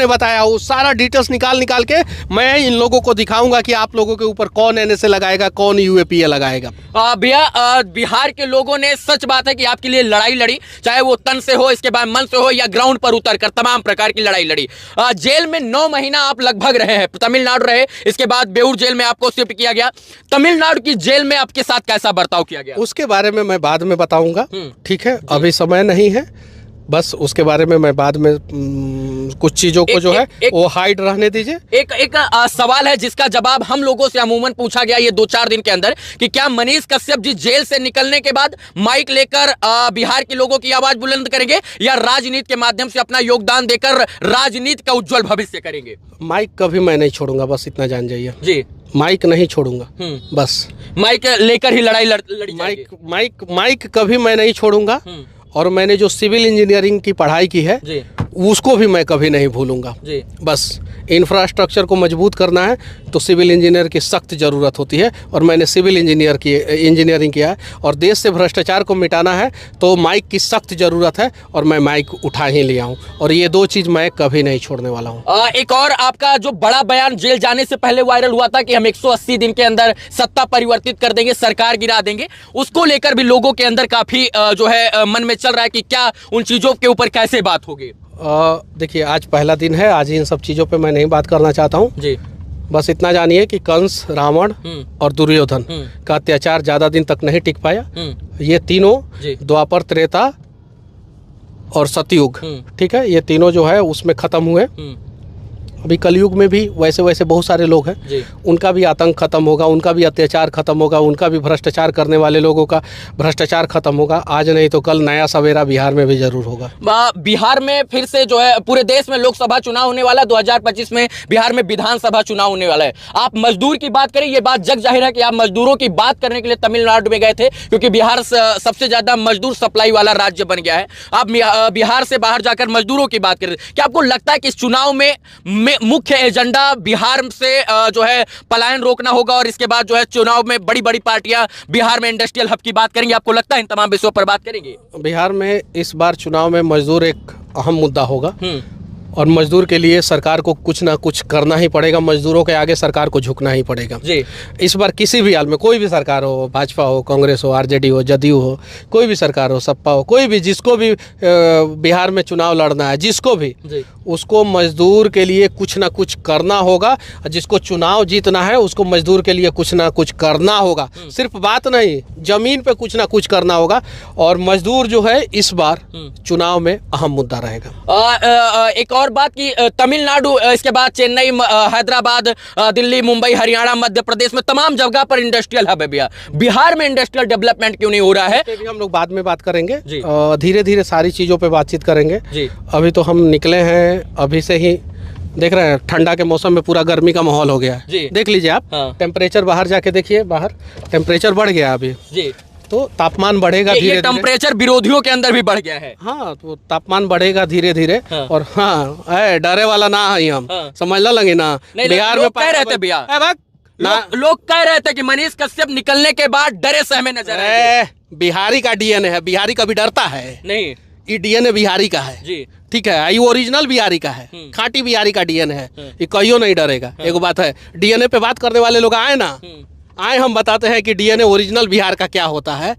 मैंने बताया वो सारा डिटेल्स निकाल के मैं इन लोगों को दिखाऊंगा कि आप लोगों के ऊपर कौन एनएसए लगाएगा, कौन यूएपीए लगाएगा। भैया बिहार के लोगों ने, सच बात है कि आपके लिए लड़ाई लड़ी, चाहे वो तन से हो, इसके बाद मन से हो, या ग्राउंड पर उतर कर तमाम प्रकार की लड़ाई लड़ी। जेल में 9 महीना आप लगभग रहे हैं, तमिलनाडु रहे, इसके बाद बेऊर जेल में आपको शिफ्ट किया गया। तमिलनाडु की जेल में आपके साथ कैसा बर्ताव किया गया? उसके बारे में मैं बाद में बताऊंगा, ठीक है, अभी समय नहीं है, बस उसके बारे में मैं बाद में कुछ चीजों को जो है वो हाइड रहने दीजिए। एक सवाल है जिसका जवाब हम लोगों से अमूमन पूछा गया ये 2-4 दिन के अंदर कि क्या मनीष कश्यप जी जेल से निकलने के बाद माइक लेकर बिहार के लोगों की आवाज बुलंद करेंगे या राजनीति के माध्यम से अपना योगदान देकर राजनीति का उज्जवल भविष्य करेंगे? माइक कभी मैं नहीं छोड़ूंगा, बस इतना जान जाइए जी। माइक नहीं छोड़ूंगा, बस माइक लेकर ही लड़ाई लड़ी। माइक कभी मैं नहीं छोड़ूंगा। और मैंने जो सिविल इंजीनियरिंग की पढ़ाई की है जी, उसको भी मैं कभी नहीं भूलूंगा जी। बस इंफ्रास्ट्रक्चर को मजबूत करना है तो सिविल इंजीनियर की सख्त ज़रूरत होती है और मैंने सिविल इंजीनियरिंग किया है। और देश से भ्रष्टाचार को मिटाना है तो माइक की सख्त ज़रूरत है और मैं माइक उठा ही लिया हूँ और ये 2 चीज़ मैं कभी नहीं छोड़ने वाला हूँ। एक और आपका जो बड़ा बयान जेल जाने से पहले वायरल हुआ था कि हम 180 दिन के अंदर सत्ता परिवर्तित कर देंगे, सरकार गिरा देंगे, उसको लेकर भी लोगों के अंदर काफ़ी जो है मन में चल रहा है कि क्या उन चीज़ों के ऊपर कैसे बात होगी? देखिए आज पहला दिन है, आज इन सब चीज़ों पे मैं नहीं बात करना चाहता हूँ जी। बस इतना जानिए कि कंस, रावण और दुर्योधन का अत्याचार ज़्यादा दिन तक नहीं टिक पाया। ये तीनों द्वापर, त्रेता और सतयुग, ठीक है, ये तीनों जो है उसमें ख़त्म हुए। अभी कलयुग में भी वैसे बहुत सारे लोग हैं, उनका भी आतंक खत्म होगा, उनका भी अत्याचार खत्म होगा, उनका भी भ्रष्टाचार करने वाले लोगों का भ्रष्टाचार खत्म होगा। आज नहीं तो कल नया सवेरा बिहार में भी जरूर होगा। बिहार में फिर से जो है पूरे देश में लोकसभा चुनाव होने वाला है, 2025 में बिहार में विधानसभा चुनाव होने वाला है। आप मजदूर की बात करें, ये बात जग जाहिर है कि आप मजदूरों की बात करने के लिए तमिलनाडु में गए थे क्योंकि बिहार सबसे ज्यादा मजदूर सप्लाई वाला राज्य बन गया है। आप बिहार से बाहर जाकर मजदूरों की बात करें, क्या आपको लगता है कि इस चुनाव में मुख्य एजेंडा बिहार से जो है पलायन रोकना होगा और इसके बाद जो है चुनाव में बड़ी बड़ी पार्टियां बिहार में इंडस्ट्रियल हब की बात करेंगे? आपको लगता है इन तमाम विषयों पर बात करेंगे? बिहार में इस बार चुनाव में मजदूर एक अहम मुद्दा होगा और मजदूर के लिए सरकार को कुछ ना कुछ करना ही पड़ेगा। मजदूरों के आगे सरकार को झुकना ही पड़ेगा जी। इस बार किसी भी हाल में कोई भी सरकार हो, भाजपा हो, कांग्रेस हो, आरजेडी हो, जदयू हो, कोई भी सरकार हो, सपा हो, कोई भी, जिसको भी बिहार में चुनाव लड़ना है, जिसको भी, उसको मजदूर के लिए कुछ ना कुछ करना होगा। जिसको चुनाव जीतना है उसको मजदूर के लिए कुछ ना कुछ करना होगा। सिर्फ बात नहीं, जमीन पे कुछ ना कुछ करना होगा और मजदूर जो है इस बार चुनाव में अहम मुद्दा रहेगा। एक और बात की तमिलनाडु, इसके बाद चेन्नई, हैदराबाद, दिल्ली, मुंबई, हरियाणा, मध्य प्रदेश में तमाम जगह पर इंडस्ट्रियल हब है भैया। बिहार में इंडस्ट्रियल डेवलपमेंट क्यों नहीं हो रहा है? हम लोग बाद में बात करेंगे, धीरे धीरे सारी चीजों पे बातचीत करेंगे। अभी तो हम निकले हैं, अभी से ही देख रहे हैं ठंडा के मौसम में पूरा गर्मी का माहौल हो गया है। देख लीजिए आप, टेम्परेचर बाहर जाके देखिए, बाहर टेम्परेचर बढ़ गया अभी जी। तो तापमान बढ़ेगा धीरे धीरे, टेम्परेचर विरोधियों के अंदर भी बढ़ गया है। हाँ, तो तापमान बढ़ेगा धीरे धीरे। और हाँ, डरे वाला ना है हम, समझ लगे ना। बिहार में कह रहे थे भैया, लोग कह रहे थे कि मनीष कश्यप निकलने के बाद डरे सहमे नजर आए। बिहारी का डीएनए है, बिहारी कभी डरता है नहीं, ये डीएनए बिहारी का है जी, ठीक है, ये ओरिजिनल बिहारी का है, खाटी बिहारी का डीएनए है, ये कहियो नहीं डरेगा। एक बात है, डीएनए पे बात करने वाले लोग आए ना, आए, हम बताते हैं कि डीएनए ओरिजिनल बिहार का क्या होता है।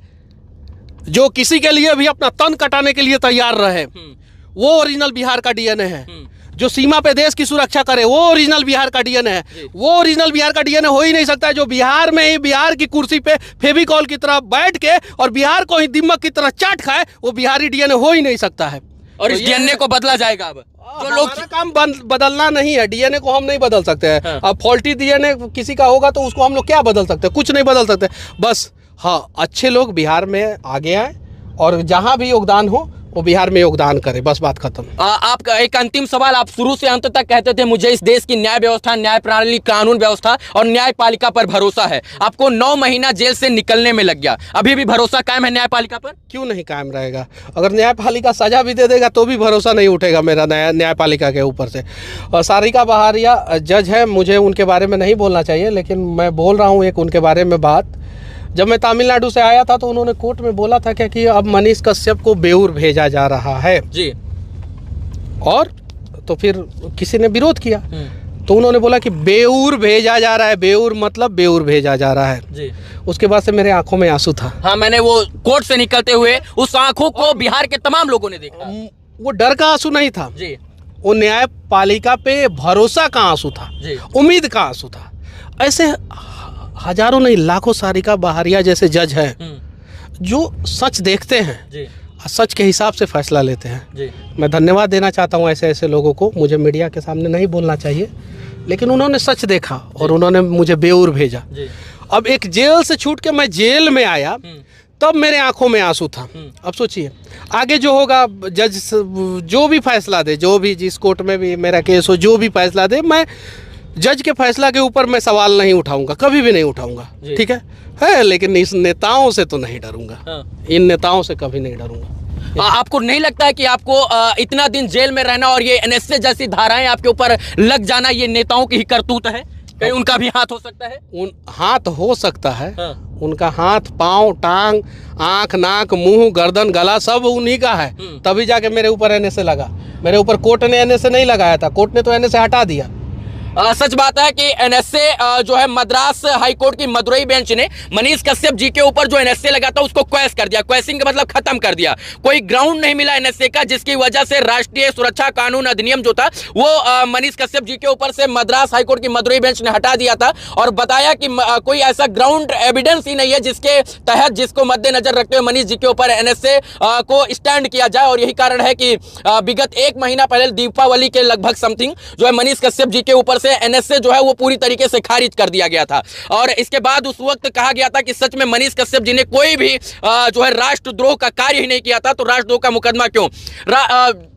जो किसी के लिए भी अपना तन कटाने के लिए तैयार रहे, वो ओरिजिनल बिहार का डीएनए है। जो सीमा पे देश की सुरक्षा करे, वो ओरिजिनल बिहार का डीएनए है। वो ओरिजिनल बिहार का डीएनए हो ही नहीं सकता है जो बिहार में ही बिहार की कुर्सी पे फेविकॉल की तरह बैठ के और बिहार को ही दिमक की तरह चाट खाए, वो बिहारी डीएनए हो ही नहीं सकता है। और इस डीएनए को बदला जाएगा। अब जो लोग काम बदलना नहीं है, डीएनए को हम नहीं बदल सकते हैं। अब फॉल्टी डीएनए किसी का होगा तो उसको हम लोग क्या बदल सकते हैं? कुछ नहीं बदल सकते। बस हाँ, अच्छे लोग बिहार में आगे आए और जहां भी योगदान हो वो बिहार में योगदान करे, बस बात खत्म। आपका एक अंतिम सवाल, आप शुरू से अंत तक कहते थे मुझे इस देश की न्याय व्यवस्था, न्याय प्रणाली, कानून व्यवस्था और न्यायपालिका पर भरोसा है। आपको 9 महीना जेल से निकलने में लग गया, अभी भी भरोसा कायम है न्यायपालिका पर? क्यों नहीं कायम रहेगा? अगर न्यायपालिका सजा भी दे देगा तो भी भरोसा नहीं उठेगा मेरा न्यायपालिका के ऊपर से। और सारिका बहारिया जज है, मुझे उनके बारे में नहीं बोलना चाहिए, लेकिन मैं बोल रहा हूँ एक उनके बारे में बात। जब मैं तमिलनाडु से आया था तो उन्होंने कोर्ट में बोला था कि अब मनीष कश्यप को बेऊर भेजा जा रहा है जी, और तो फिर किसी ने विरोध किया, तो उन्होंने बोला कि बेऊर भेजा जा रहा है, बेऊर मतलब बेऊर भेजा जा रहा है जी। उसके बाद से मेरे आंखों में आंसू था। हाँ, मैंने वो कोर्ट से निकलते हुए उस आंखों को बिहार के तमाम लोगों ने देखा। वो डर का आंसू नहीं था जी, वो न्यायपालिका पे भरोसा का आंसू था, उम्मीद का आंसू था। ऐसे हजारों नहीं लाखों सारिका बहारिया जैसे जज हैं जो सच देखते हैं जी, सच के हिसाब से फैसला लेते हैं जी। मैं धन्यवाद देना चाहता हूँ ऐसे ऐसे लोगों को। मुझे मीडिया के सामने नहीं बोलना चाहिए, लेकिन उन्होंने सच देखा और उन्होंने मुझे बेऊर भेजा। अब एक जेल से छूट के मैं जेल में आया, तब मेरे आंखों में आंसू था। अब सोचिए आगे जो होगा, जज जो भी फैसला दे, जो भी जिस कोर्ट में भी मेरा केस हो, जो भी फैसला दे, मैं जज के फैसला के ऊपर मैं सवाल नहीं उठाऊंगा, कभी भी नहीं उठाऊंगा, ठीक है। लेकिन इस नेताओं से तो नहीं डरूंगा, इन नेताओं से कभी नहीं डरूंगा। आपको नहीं लगता है कि आपको इतना दिन जेल में रहना और ये एनएसए जैसी धाराएं आपके ऊपर लग जाना, ये नेताओं की ही करतूत है? कहीं उनका भी हाथ हो सकता है? हाथ हो सकता है, उनका हाथ, पांव, टांग, आंख, नाक, मुंह, गर्दन, गला सब उन्हीं का है। तभी जाके मेरे ऊपर एनएसए लगा। मेरे ऊपर कोर्ट ने एनएसए नहीं लगाया था, कोर्ट ने तो एनएसए हटा दिया। सच बात है कि एनएसए जो है मद्रास हाई कोर्ट की मदुरई बेंच ने मनीष कश्यप जी के ऊपर जो एनएसए लगा था उसको क्वैश कर दिया। क्वैशिंग का मतलब खत्म कर दिया। कोई ग्राउंड नहीं मिला एनएसए का, जिसकी वजह से राष्ट्रीय सुरक्षा कानून अधिनियम जो था वो मनीष कश्यप जी के ऊपर से मद्रास हाई कोर्ट की मदुरई बेंच ने हटा दिया था और बताया कि कोई ऐसा ग्राउंड एविडेंस ही नहीं है जिसके तहत, जिसको मद्देनजर रखते हुए मनीष जी के ऊपर एनएसए को स्टैंड किया जाए। और यही कारण है कि विगत 1 महीना पहले दीपावली के लगभग समथिंग जो है मनीष कश्यप जी के ऊपर से एनएसए जो है वो पूरी तरीके से खारिज कर दिया गया था। और इसके बाद उस वक्त कहा गया था कि सच में मनीष कश्यप जी ने कोई भी जो है राष्ट्रद्रोह का कार्य ही नहीं किया था, तो राष्ट्रद्रोह का मुकदमा क्यों?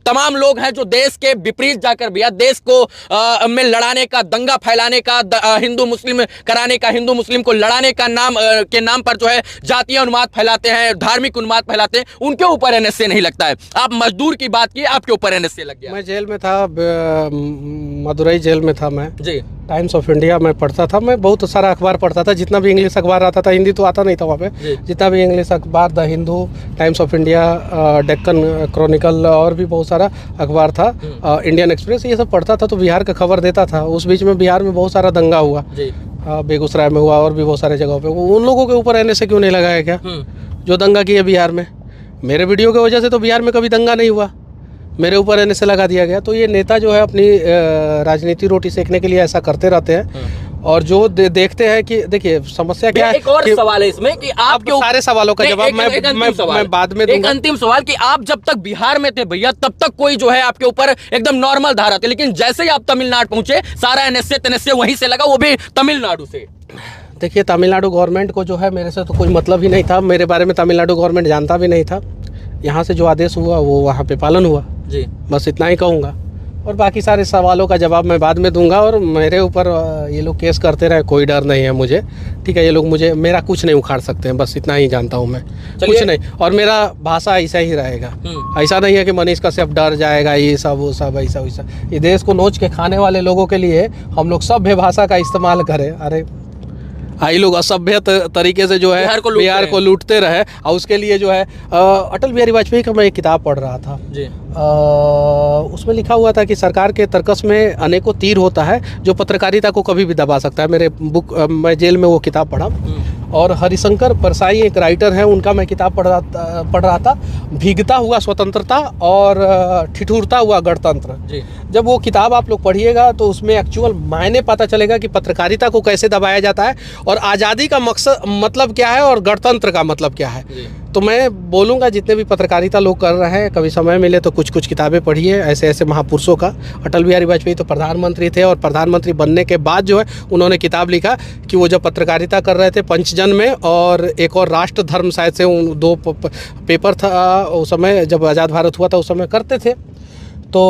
तमाम लोग हैं जो देश के विपरीत जाकर भी, देश को में लड़ाने का, दंगा फैलाने का, हिंदू मुस्लिम कराने का, हिंदू मुस्लिम को लड़ाने का के नाम पर जो है जातीय उन्माद फैलाते हैं, धार्मिक उन्माद फैलाते हैं, उनके ऊपर एनएसए नहीं लगता है। आप मजदूर की बात की, आपके ऊपर एनएसए लग गया। मैं जेल में था, मदुरई जेल में था मैं जी। टाइम्स ऑफ इंडिया में पढ़ता था, मैं बहुत सारा अखबार पढ़ता था, जितना भी इंग्लिश अखबार आता था, हिंदी तो आता नहीं था वहाँ पे, जितना भी इंग्लिश अखबार, the Hindu, times of India, Deccan Chronicle और भी बहुत सारा अखबार था, इंडियन एक्सप्रेस, ये सब पढ़ता था, तो बिहार का खबर देता था। उस बीच में बिहार में बहुत सारा दंगा हुआ, बेगूसराय में हुआ और भी बहुत सारे जगहों पे। उन लोगों के ऊपर एनएसए क्यों नहीं लगाया क्या, जो दंगा किए बिहार में? मेरे वीडियो की वजह से तो बिहार में कभी दंगा नहीं हुआ, मेरे ऊपर एनएसए लगा दिया गया। तो ये नेता जो है अपनी राजनीति रोटी सेकने के लिए ऐसा करते रहते हैं। और जो देखते हैं कि देखिए समस्या क्या है। एक और सवाल है इसमें कि आपके सारे सवालों का जवाब मैं बाद में दूंगा। एक अंतिम सवाल कि आप जब तक बिहार में थे भैया, तब तक कोई जो है आपके ऊपर एकदम नॉर्मल धारा थी, लेकिन जैसे ही आप तमिलनाडु पहुंचे सारा एनएसए वहीं से लगा, वो भी तमिलनाडु से। देखिए तमिलनाडु गवर्नमेंट को जो है मेरे से तो कोई मतलब ही नहीं था, मेरे बारे में तमिलनाडु गवर्नमेंट जानता भी नहीं था। यहाँ से जो आदेश हुआ वो वहाँ पे पालन हुआ जी, बस इतना ही कहूँगा। और बाकी सारे सवालों का जवाब मैं बाद में दूंगा। और मेरे ऊपर ये लोग केस करते रहे, कोई डर नहीं है मुझे, ठीक है। ये लोग मेरा कुछ नहीं उखाड़ सकते हैं, बस इतना ही जानता हूँ मैं, कुछ नहीं। और मेरा भाषा ऐसा ही रहेगा, ऐसा नहीं है कि मनीष कश्यप डर जाएगा, ये सब वो सब ऐसा वैसा। ये देश को नोच के खाने वाले लोगों के लिए हम लोग सभ्य भाषा का इस्तेमाल करें। अरे आई लोग असभ्य तरीके से जो है बिहार को लूटते रहे, और उसके लिए जो है अटल बिहारी वाजपेयी का मैं एक किताब पढ़ रहा था जी। उसमें लिखा हुआ था कि सरकार के तर्कस में अनेकों तीर होता है जो पत्रकारिता को कभी भी दबा सकता है। मेरे मैं जेल में वो किताब पढ़ा। और हरिशंकर परसाई एक राइटर हैं, उनका मैं किताब पढ़ रहा था, भीगता हुआ स्वतंत्रता और ठिठुरता हुआ गणतंत्र। जब वो किताब आप लोग पढ़िएगा तो उसमें एक्चुअल मायने पता चलेगा कि पत्रकारिता को कैसे दबाया जाता है और आज़ादी का मकसद मतलब क्या है और गणतंत्र का मतलब क्या है। तो मैं बोलूँगा जितने भी पत्रकारिता लोग कर रहे हैं, कभी समय मिले तो कुछ कुछ किताबें पढ़िए ऐसे ऐसे महापुरुषों का। अटल बिहारी वाजपेयी तो प्रधानमंत्री थे, और प्रधानमंत्री बनने के बाद जो है उन्होंने किताब लिखा कि वो जब पत्रकारिता कर रहे थे पंचजन में, और एक और राष्ट्र धर्म शायद से उन 2 पेपर था उस समय, जब आज़ाद भारत हुआ था उस समय करते थे। तो